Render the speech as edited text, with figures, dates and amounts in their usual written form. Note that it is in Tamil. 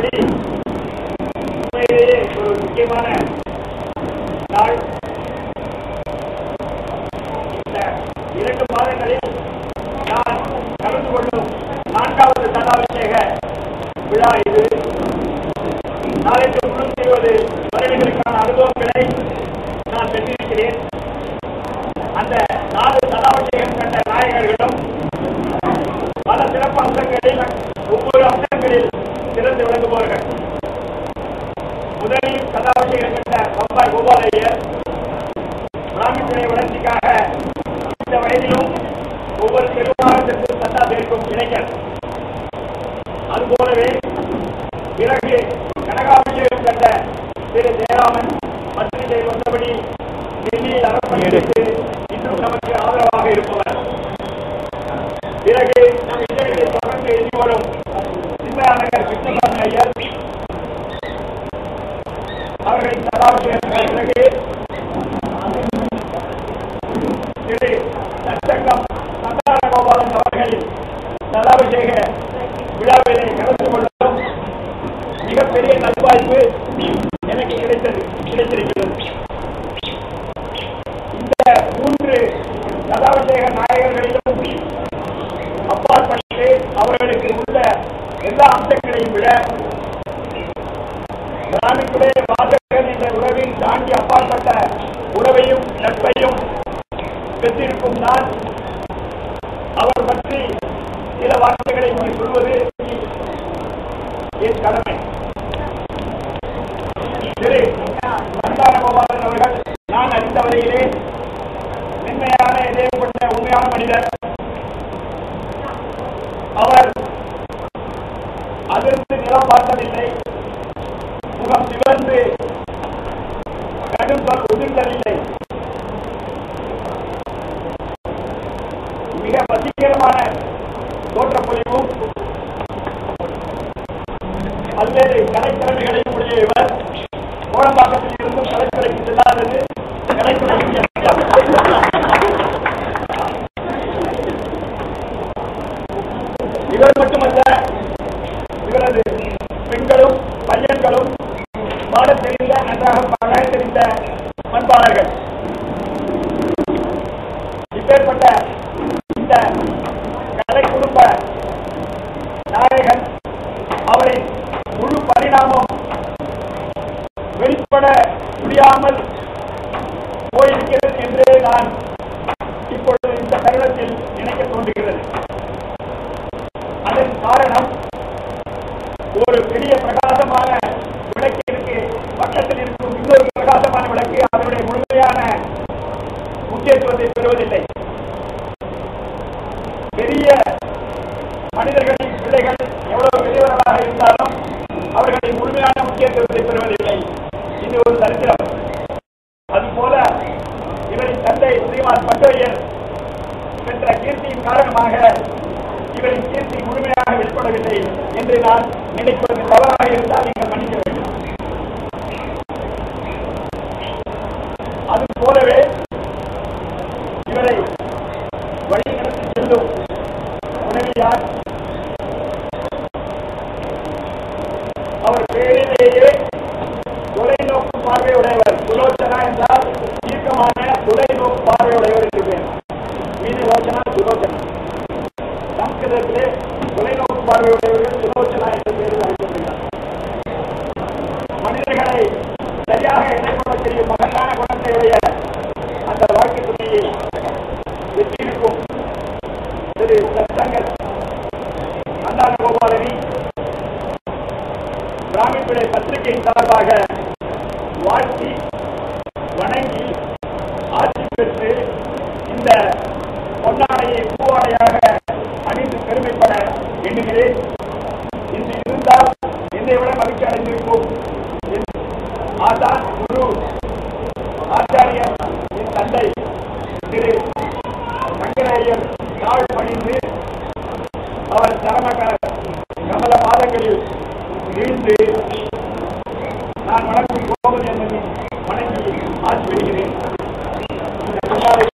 சொன்னபடி உண்மையிலேயே ஒரு முக்கியமான நாள். இந்த 2 மாதங்களில் நான் கலந்து கொள்ளும் 4வது சதாபிஷேக விழா இது. நாளைக்கு 320 வருடங்களுக்கான அனுபவங்களை நான் பெற்றிருக்கிறேன். அந்த 4 சதாபிஷேகம் கண்ட நாயகர்களும் பல சிறப்பு அம்சங்களில் ஒவ்வொரு அம்சங்களில் சிறந்து விளங்குபவர்கள். முதலில் சதாபிஷேகம் கண்ட பம்பாய் கோபாலையர் பிராமித்துறை வளர்ச்சிக்காக இந்த வயதிலும் ஒவ்வொரு பெருமாளத்திற்கும் சந்தா சேர்க்கும் இளைஞர். அதுபோலவே பிறகு கனகாபிஷேகம் கண்ட திரு ஜெயராமன் பத்திரிகை வந்தபடி டெல்லியில் அரண்மனைக்கு இன்றும் நமக்கு ஆதரவாக இருப்பவர். பிறகு நம் இதழில் தொடர்ந்து எழுதி வரும் சின்மயாநகர் கிருஷ்ணசாமி ஐயர் அவர்களின் சதாபிஷேகம் பிறகு திரு நச்சங்கம் சந்தான கோபாலன் அவர்களின் சதாபிஷேக விழாவிலே கலந்து கொள்ளும் மிகப்பெரிய நல்வாய்ப்பு எனக்கு கிடைத்திருக்கிறது. இந்த 3 சதாபிஷேக நாயகர்களிலும் அப்பாற்பட்டு அவர்களுக்கு உள்ள எல்லா அம்சங்களையும் விட பிராமித்துறை வாசகன் என்ற உறவில் தாண்டி அப்பாற்பட்ட உறவையும் நட்பையும் பெற்றிருக்கும் நான் அவர் பற்றி சில வார்த்தைகளை சொல்வது என் கடமை. திரு சந்தான கோபாலன் அவர்கள் நான் அறிந்த வரையிலே மென்மையான இதயம் கொண்ட உண்மையான மனிதர். அவர் அதிர்ந்து நிலம் பார்த்ததில்லை, முகம் சிவந்து கடும் சொல் உதிர்ந்ததில்லை. மிக வசீகரமான தோற்றப்பொழிவும் பல்வேறு கலைத்திறமைகளையும் உடைய இவர் கோடம்பாக்கத்தில் இருந்தும் கலைத்துறைக்கு செல்லாதது கலைத்துறைக்கு இவர் மட்டுமல்ல, இவரது பெண்களும் பையன்களும் பாடத் தெரிந்த நன்றாக பழக தெரிந்த பண்பாளர்கள். இப்பேற்பட்ட இந்த கலை குடும்ப நாயகன் அவரின் முழு பரிணாமம் வெளிப்பட முடியாமல் போயிருக்கிறது என்று நான் இப்பொழுது இந்த தருணத்தில் நினைக்க தோன்றுகிறது. அதன் காரணம் ஒரு பெரிய பிரகாசமான விளக்கிற்கு பக்கத்தில் இருக்கும் இன்னொரு பிரகாசமான விளக்கு அதனுடைய முழுமையான முக்கியத்துவத்தை பெறுவதில்லை. பெரிய மனிதர்களின் பிள்ளைகள் எவ்வளவு பெரியவர்களாக இருந்தாலும் அவர்களின் முழுமையான முக்கியத்துவத்தை பெறுவதில்லை. இது ஒரு சரித்திரம். அதுபோல இவரின் தந்தை ஸ்ரீமான் பட்டோயர் பெற்ற கீர்த்தியின் காரணமாக இவரின் கீர்த்தி முழுமையாக வெளிப்படவில்லை என்று நான் நினைப்பது தவறாக இருந்தால் நீங்கள் மன்னிக்க வேண்டும். அது போலவே இவரை வழி நடத்தி செல்லும் உதவியார் அவர் பேரிலேயே தொலைநோக்கு பார்வையுடையவர். சுலோச்சனா என்றால் தீர்க்கமான தொலைநோக்கு பார்வையுடையவர் என்று பேர். மீனலோச்சனா சுலோச்சனா. சம்ஸ்கிருதத்திலே தொலைநோக்கு பார்வையுடையவர்கள் சுலோச்சனா என்று பேரில் அழைக்கப்படுகிறார். மனிதர்களை சரியாக எதிர்கொள்ள தெரியும் மகத்தான குணத்தையுடைய அந்த வாழ்க்கை துணையை வெற்றியிருக்கும் திரு சத்சங்கர் சந்தான கோபாலனி பிராமித்துறை பத்திரிகையின் சார்பாக வாழ்த்தி வணங்கி ஆட்சி பெற்று இந்த பொன்னாடையை பூவாடையாக அணிந்து பெருமைப்பட எண்ணுகிறேன். இன்று இருந்தால் என்னை விட மகிழ்ச்சி அடைந்திருக்கும் ஆசான் குரு ஆச்சாரியர் என் தந்தை திரு சங்கரையர்